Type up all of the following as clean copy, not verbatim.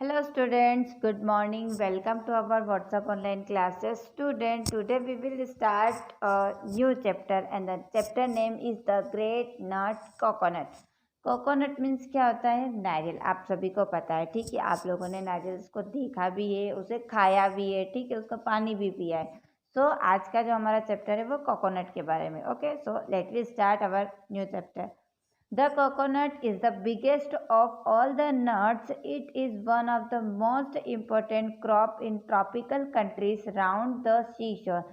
Hello students, good morning. Welcome to our WhatsApp online classes. Student, today we will start a new chapter and the chapter name is the great nut coconut. Coconut means क्या होता है? नारियल। आप सभी को पता है, ठीक है। आप लोगों ने नारियल को देखा भी है, उसे खाया भी है, ठीक है, उसका पानी भी पिया है। सो आज का जो हमारा चैप्टर है वो कोकोनट के बारे में। Okay, so let we start our new chapter. The coconut is the biggest of all the nuts. It is one of the most important crop in tropical countries around the seashore.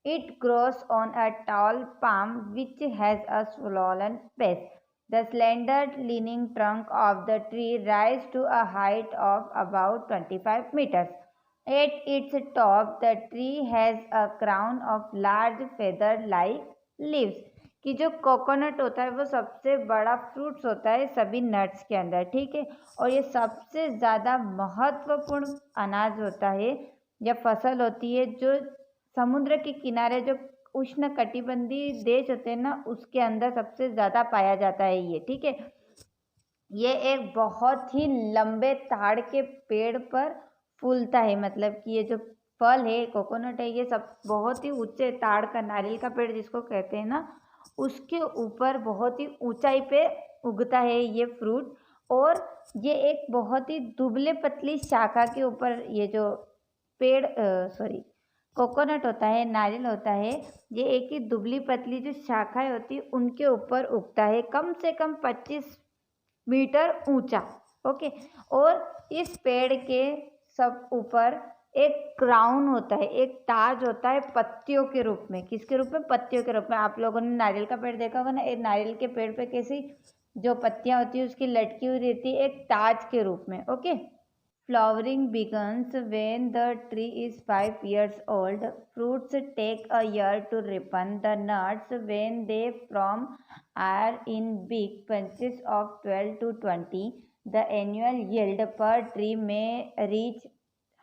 It grows on a tall palm which has a swollen base. The slender leaning trunk of the tree rises to a height of about 25 meters. At its top, the tree has a crown of large feather-like leaves. कि जो coconut होता है वो सबसे बड़ा fruits होता है सभी नट्स के अंदर, ठीक है। और ये सबसे ज़्यादा महत्वपूर्ण अनाज होता है या फसल होती है जो समुद्र के किनारे जो उष्ण कटिबंधीय देश होते हैं ना, उसके अंदर सबसे ज़्यादा पाया जाता है ये, ठीक है। ये एक बहुत ही लंबे ताड़ के पेड़ पर फूलता है, मतलब कि ये जो फल है कोकोनट है ये सब बहुत ही ऊंचे ताड़ का, नारियल का पेड़ जिसको कहते हैं ना, उसके ऊपर बहुत ही ऊंचाई पे उगता है ये फ्रूट। और ये एक बहुत ही दुबले पतली शाखा के ऊपर ये जो पेड़ कोकोनट होता है, नारियल होता है, ये एक ही दुबली पतली जो शाखाएं होती है उनके ऊपर उगता है, कम से कम 25 मीटर ऊंचा। ओके, और इस पेड़ के सब ऊपर एक क्राउन होता है, एक ताज होता है पत्तियों के रूप में। किसके रूप में? पत्तियों के रूप में। आप लोगों ने नारियल का पेड़ देखा होगा ना, एक नारियल के पेड़ पे कैसी जो पत्तियां होती है उसकी लटकी हुई रहती है एक ताज के रूप में। Okay, flowering begins when the tree is 5 years old. Fruits take a year to ripen. The nuts, when they form, are in big bunches of 12 to 20. The annual yield per tree may reach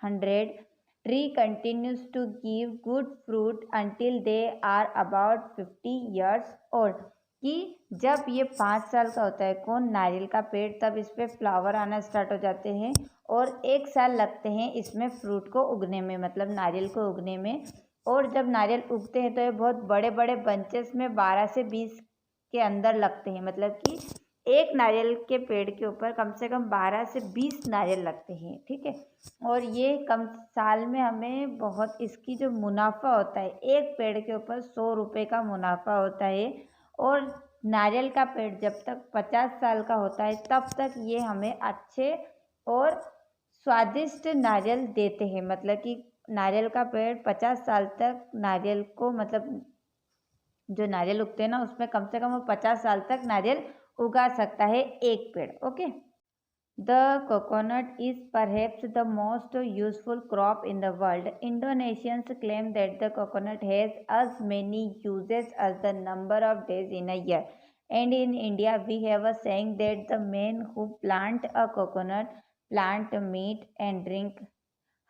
100. Tree continues to give good fruit until they are about 50 years old. कि जब ये 5 साल का होता है कौन? नारियल का पेड़, तब इस पर फ्लावर आना स्टार्ट हो जाते हैं और 1 साल लगते हैं इसमें फ्रूट को उगने में, मतलब नारियल को उगने में। और जब नारियल उगते हैं तो ये बहुत बड़े बड़े बंचेस में 12 से 20 के अंदर लगते हैं, मतलब कि एक नारियल के पेड़ के ऊपर कम से कम 12 से 20 नारियल लगते हैं, ठीक है। और ये कम साल में हमें बहुत, इसकी जो मुनाफा होता है एक पेड़ के ऊपर 100 रुपये का मुनाफा होता है। और नारियल का पेड़ जब तक 50 साल का होता है तब तक ये हमें अच्छे और स्वादिष्ट नारियल देते हैं, मतलब कि नारियल का पेड़ 50 साल तक नारियल को, मतलब जो नारियल उगते हैं ना उसमें कम से कम वो 50 साल तक नारियल उगा सकता है एक पेड़। Okay, The coconut is perhaps the most useful crop in the world. Indonesians claim that the coconut has as many uses as the number of days in a year. And in India, we have a saying that the men who plant a coconut plant meat and drink,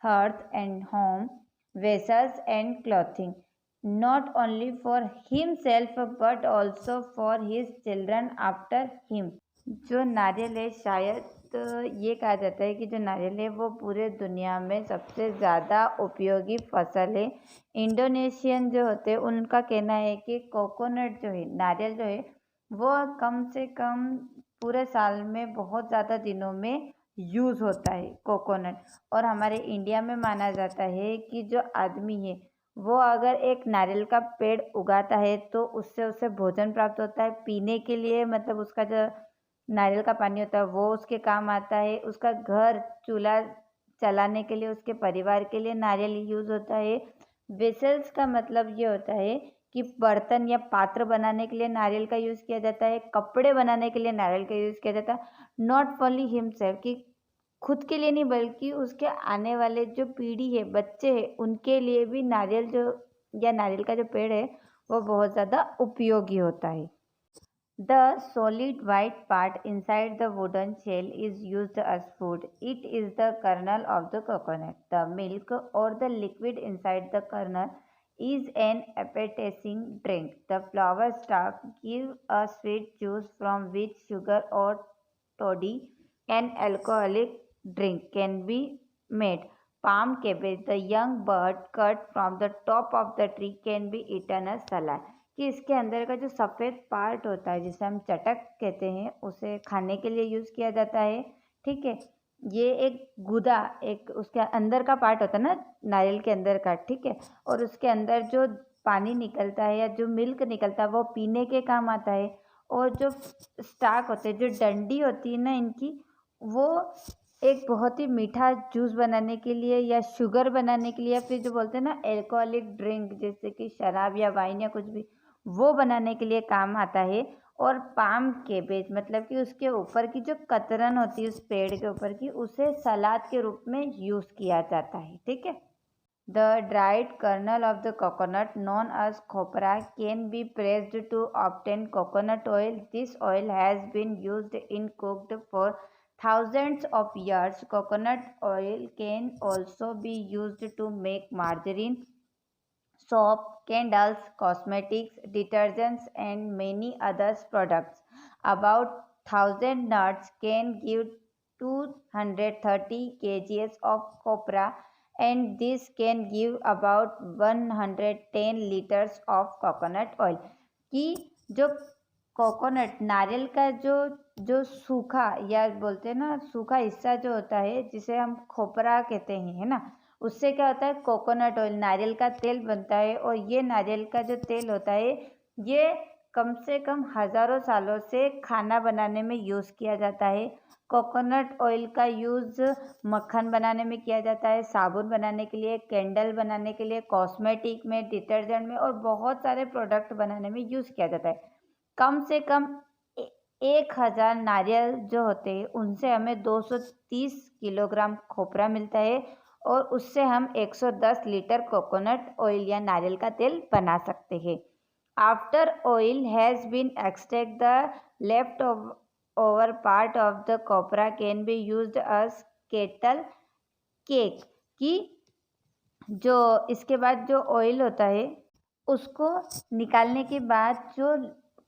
hearth and home, vessels and clothing, not only for himself but also for his children after him. जो नारियल है, शायद ये कहा जाता है कि जो नारियल है वो पूरे दुनिया में सबसे ज़्यादा उपयोगी फसल है। इंडोनेशियन जो होते हैं उनका कहना है कि कोकोनट जो है, नारियल जो है, वो कम से कम पूरे साल में बहुत ज़्यादा दिनों में यूज़ होता है कोकोनट। और हमारे इंडिया में माना जाता है कि जो आदमी है वो अगर एक नारियल का पेड़ उगाता है तो उससे उसे भोजन प्राप्त होता है पीने के लिए, मतलब उसका जो नारियल का पानी होता है वो उसके काम आता है, उसका घर चूल्हा चलाने के लिए, उसके परिवार के लिए नारियल यूज़ होता है। वेसल्स का मतलब ये होता है कि बर्तन या पात्र बनाने के लिए नारियल का यूज़ किया जाता है, कपड़े बनाने के लिए नारियल का यूज़ किया जाता है। नॉट ओनली हिमसेल्फ, कि खुद के लिए नहीं बल्कि उसके आने वाले जो पीढ़ी है, बच्चे हैं, उनके लिए भी नारियल जो या नारियल का जो पेड़ है वो बहुत ज़्यादा उपयोगी होता है। The solid white part inside the wooden shell is used as food. It is the kernel of the coconut. The milk or the liquid inside the kernel is an appetizing drink. The flower stalk gives a sweet juice from which sugar or toddy, an alcoholic drink can be made. Palm cabbage, the young bud cut from the top of the tree can be eaten as salad. कि इसके अंदर का जो सफ़ेद part होता है जिसे हम चटक कहते हैं उसे खाने के लिए यूज़ किया जाता है। ठीक है, ये एक गुदा एक उसके अंदर का पार्ट होता है ना नारियल के अंदर का, ठीक है, और उसके अंदर जो पानी निकलता है या जो मिल्क निकलता है वो पीने के काम आता है। और जो स्टाक होते हैं, जो डंडी होती है ना इनकी, वो एक बहुत ही मीठा जूस बनाने के लिए या शुगर बनाने के लिए या फिर जो बोलते हैं ना एल्कोहलिक ड्रिंक जैसे कि शराब या वाइन या कुछ भी, वो बनाने के लिए काम आता है। और पाम केबेज मतलब कि उसके ऊपर की जो कतरन होती है उस पेड़ के ऊपर की, उसे सलाद के रूप में यूज़ किया जाता है। ठीक है, The dried kernel of the coconut, known as copra, can be pressed to obtain coconut oil. This oil has been used in cooked for thousands of years. Coconut oil can also be used to make margarine, soap, candles, cosmetics, detergents, and many other products. About 1,000 nuts can give 230 kgs of copra, and this can give about 110 liters of coconut oil. कि जो coconut नारियल का जो सूखा या बोलते हैं ना सूखा हिस्सा जो होता है जिसे हम खोपरा कहते हैं, है ना, उससे क्या होता है कोकोनट ऑयल, नारियल का तेल बनता है। और ये नारियल का जो तेल होता है ये कम से कम हज़ारों सालों से खाना बनाने में यूज़ किया जाता है। कोकोनट ऑयल का यूज़ मक्खन बनाने में किया जाता है, साबुन बनाने के लिए, कैंडल बनाने के लिए, कॉस्मेटिक में, डिटर्जेंट में और बहुत सारे प्रोडक्ट बनाने में यूज़ किया जाता है। कम से कम 1,000 नारियल जो होते हैं उनसे हमें 230 किलोग्राम खोपरा मिलता है और उससे हम 110 लीटर कोकोनट ऑयल या नारियल का तेल बना सकते हैं। After oil has been extract the left over part of the copra can be used as cattle cake. कि जो इसके बाद जो ऑयल होता है उसको निकालने के बाद जो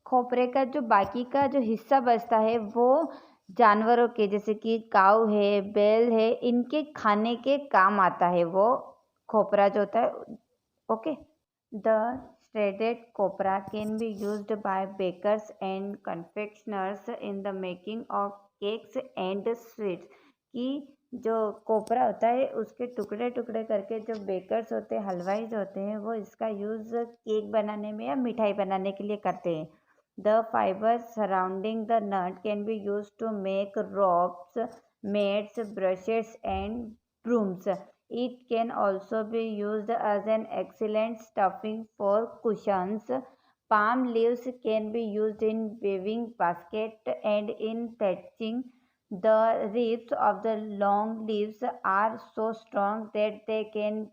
खोपरे का जो बाकी का जो हिस्सा बचता है वो जानवरों के जैसे कि काऊ है, बैल है, इनके खाने के काम आता है वो खोपरा जो होता है। Okay, the shredded copra can be used by bakers and confectioners in the making of cakes and sweets। कि जो कोपरा होता है उसके टुकड़े टुकड़े करके जो बेकर्स होते हैं, हलवाई जो होते हैं, वो इसका यूज़ केक बनाने में या मिठाई बनाने के लिए करते हैं। The fibers surrounding the nut can be used to make ropes, mats, brushes, and brooms. It can also be used as an excellent stuffing for cushions. Palm leaves can be used in weaving baskets and in thatching. The ribs of the long leaves are so strong that they can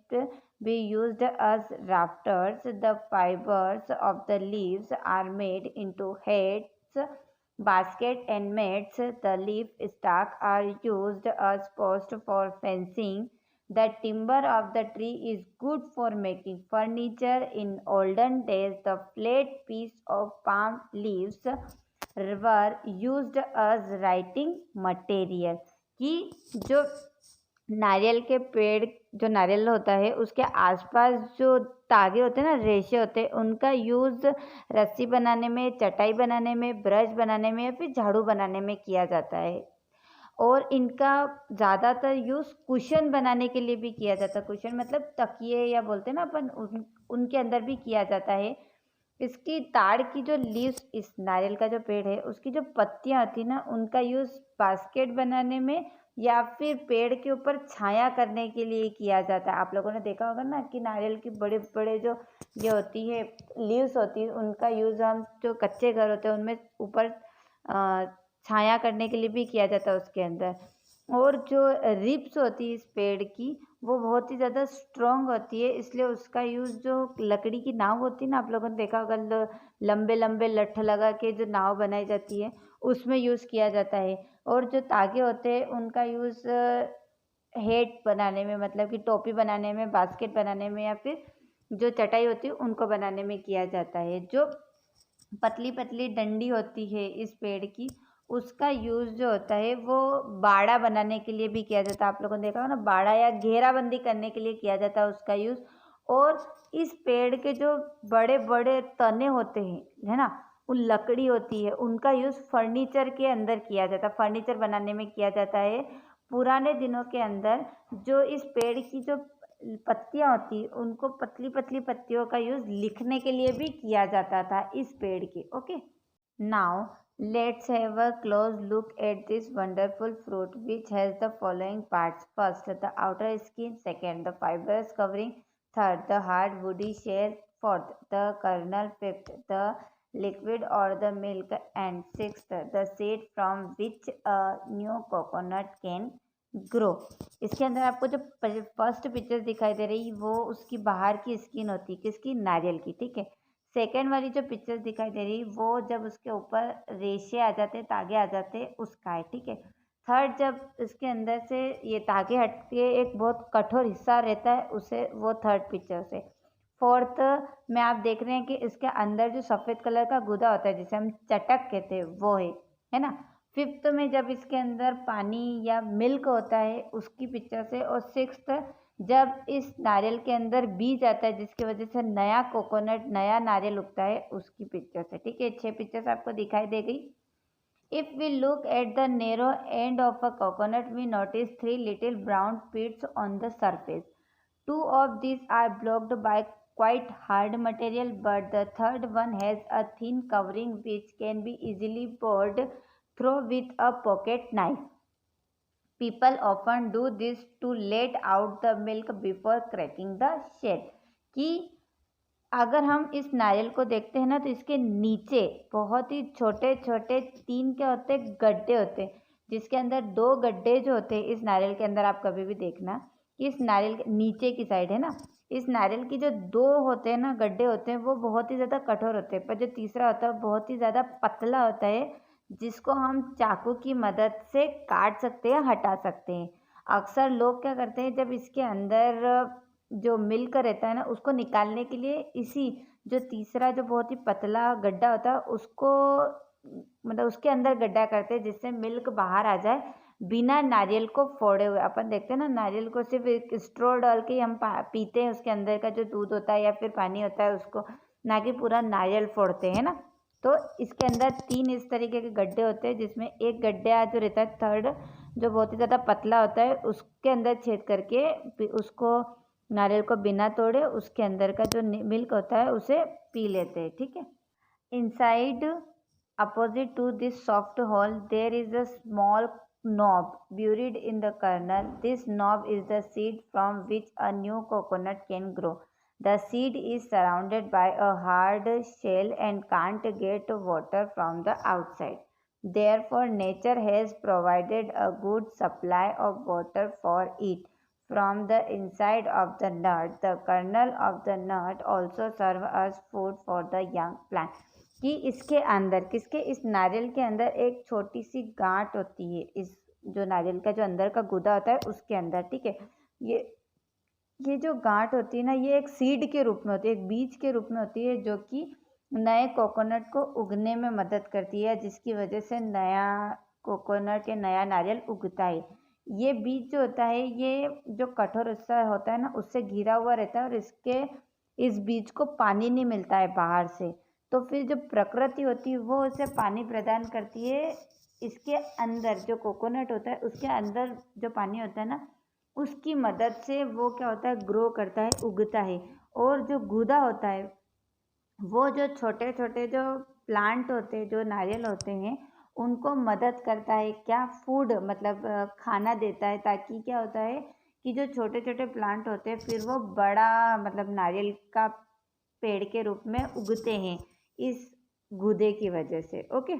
be used as rafters. The fibers of the leaves are made into hats, baskets, and mats. The leaf stalks are used as posts for fencing. The timber of the tree is good for making furniture. In olden days, the flat piece of palm leaves were used as writing material। कि जो नारियल के पेड़, जो नारियल होता है उसके आसपास जो तागे होते हैं ना, रेशे होते हैं, उनका यूज़ रस्सी बनाने में, चटाई बनाने में, ब्रश बनाने में या फिर झाड़ू बनाने में किया जाता है। और इनका ज़्यादातर यूज़ कुशन बनाने के लिए भी किया जाता है। कुशन मतलब तकिए या बोलते हैं ना अपन, उनके अंदर भी किया जाता है। इसकी ताड़ की जो लीव्स, इस नारियल का जो पेड़ है उसकी जो पत्तियां होती हैं ना, उनका यूज़ बास्केट बनाने में या फिर पेड़ के ऊपर छाया करने के लिए किया जाता है। आप लोगों ने देखा होगा ना कि नारियल की बड़े बड़े जो ये होती है लीव्स होती है, उनका यूज़ हम जो कच्चे घर होते हैं उनमें ऊपर छाया करने के लिए भी किया जाता है उसके अंदर। और जो रिप्स होती है इस पेड़ की, वो बहुत ही ज़्यादा स्ट्रॉन्ग होती है, इसलिए उसका यूज़ जो लकड़ी की नाव होती है ना, आप लोगों ने देखा होगा लंबे लंबे लठ लगा के जो नाव बनाई जाती है उसमें यूज़ किया जाता है। और जो तागे होते हैं उनका यूज़ हेट बनाने में, मतलब कि टोपी बनाने में, बास्केट बनाने में या फिर जो चटाई होती है उनको बनाने में किया जाता है। जो पतली पतली डंडी होती है इस पेड़ की, उसका यूज़ जो होता है वो बाड़ा बनाने के लिए भी किया जाता है। आप लोगों ने देखा होगा ना, बाड़ा या घेराबंदी करने के लिए किया जाता है उसका यूज़। और इस पेड़ के जो बड़े बड़े तने होते हैं, है ना, वो लकड़ी होती है, उनका यूज़ फर्नीचर के अंदर किया जाता है, फर्नीचर बनाने में किया जाता है। पुराने दिनों के अंदर जो इस पेड़ की जो पत्तियाँ होती, उनको पतली पतली पत्तियों का यूज़ लिखने के लिए भी किया जाता था इस पेड़ के। Okay, now let's have a close look at this wonderful fruit which has the following parts. First, the outer skin. Second, the fibrous covering. Third, the hard woody shell. Fourth, the kernel. Fifth, the liquid or the milk. And sixth, the seed from which a new coconut can grow. इसके अंदर आपको जो first picture दिखाई दे रही वो उसकी बाहर की स्किन होती है, किसकी, नारियल की, ठीक है। सेकेंड वाली जो पिक्चर दिखाई दे रही वो जब उसके ऊपर रेशे आ जाते, तागे आ जाते, उसका है, ठीक है। थर्ड, जब इसके अंदर से ये तागे हट के एक बहुत कठोर हिस्सा रहता है, उसे, वो थर्ड पिक्चर से। फोर्थ में आप देख रहे हैं कि इसके अंदर जो सफ़ेद कलर का गुदा होता है जिसे हम चटक कहते हैं, वो है ना। फिफ्थ में जब इसके अंदर पानी या मिल्क होता है, उसकी पिक्चर से। और सिक्स्थ, जब इस नारियल के अंदर बीज आता है जिसकी वजह से नया कोकोनट, नया नारियल उगता है, उसकी पिक्चर से, ठीक है। 6 पिक्चर्स आपको दिखाई दे गई। If we look at the narrow end of a coconut, we notice 3 little brown pits on the surface. 2 of these are blocked by quite hard material, but the third one has a thin covering which can be easily bored through with a pocket knife. People often do this to let out the milk before cracking the shell. कि अगर हम इस नारियल को देखते हैं ना, तो इसके नीचे बहुत ही छोटे छोटे 3 क्या होते हैं, गड्ढे होते हैं, जिसके अंदर 2 गड्ढे जो होते हैं इस नारियल के अंदर, आप कभी भी देखना कि इस नारियल के नीचे की साइड है ना, इस नारियल की जो 2 होते हैं ना, गड्ढे होते हैं, वो बहुत ही ज़्यादा कठोर होते हैं, पर जो तीसरा होता है बहुत ही ज़्यादा पतला होता है, जिसको हम चाकू की मदद से काट सकते हैं, हटा सकते हैं। अक्सर लोग क्या करते हैं, जब इसके अंदर जो मिल्क रहता है ना, उसको निकालने के लिए इसी जो तीसरा जो बहुत ही पतला गड्ढा होता है उसको, मतलब उसके अंदर गड्ढा करते हैं जिससे मिल्क बाहर आ जाए बिना नारियल को फोड़े हुए। अपन देखते हैं ना, नारियल को सिर्फ एक स्ट्रॉ डाल के हम पीते हैं, उसके अंदर का जो दूध होता है या फिर पानी होता है उसको, ना कि पूरा नारियल फोड़ते हैं ना। तो इसके अंदर 3 इस तरीके के गड्ढे होते हैं, जिसमें एक गड्ढा जो रहता है थर्ड, जो बहुत ही ज़्यादा पतला होता है, उसके अंदर छेद करके उसको, नारियल को बिना तोड़े, उसके अंदर का जो मिल्क होता है उसे पी लेते हैं, ठीक है। Inside, opposite to this soft hole, there is a small knob buried in the kernel. This knob is the seed from which a new coconut can grow. The seed is surrounded by a hard shell and can't get water from the outside. Therefore, nature has provided a good supply of water for it. From the inside of the nut, the kernel of the nut also serve as food for the young plant. कि इसके अंदर, किसके, इस नारियल के अंदर एक छोटी सी गांठ होती है, इस जो नारियल का जो अंदर का गुदा होता है उसके अंदर, ठीक है। ये जो गांठ होती है ना, ये एक सीड के रूप में होती है, एक बीज के रूप में होती है, जो कि नए कोकोनट को उगने में मदद करती है, जिसकी वजह से नया कोकोनट या नया नारियल उगता है। ये बीज जो होता है, ये जो कठोर हिस्सा होता है ना, उससे घिरा हुआ रहता है, और इस बीज को पानी नहीं मिलता है बाहर से, तो फिर जो प्रकृति होती है वो उसे पानी प्रदान करती है। इसके अंदर जो कोकोनट होता है उसके अंदर जो पानी होता है ना, उसकी मदद से वो क्या होता है, ग्रो करता है, उगता है। और जो गुदा होता है, वो जो छोटे छोटे जो प्लांट होते हैं, जो नारियल होते हैं, उनको मदद करता है, क्या, फूड, मतलब खाना देता है, ताकि क्या होता है कि जो छोटे छोटे प्लांट होते हैं फिर वो बड़ा, मतलब नारियल का पेड़ के रूप में उगते हैं इस गूदे की वजह से। ओके।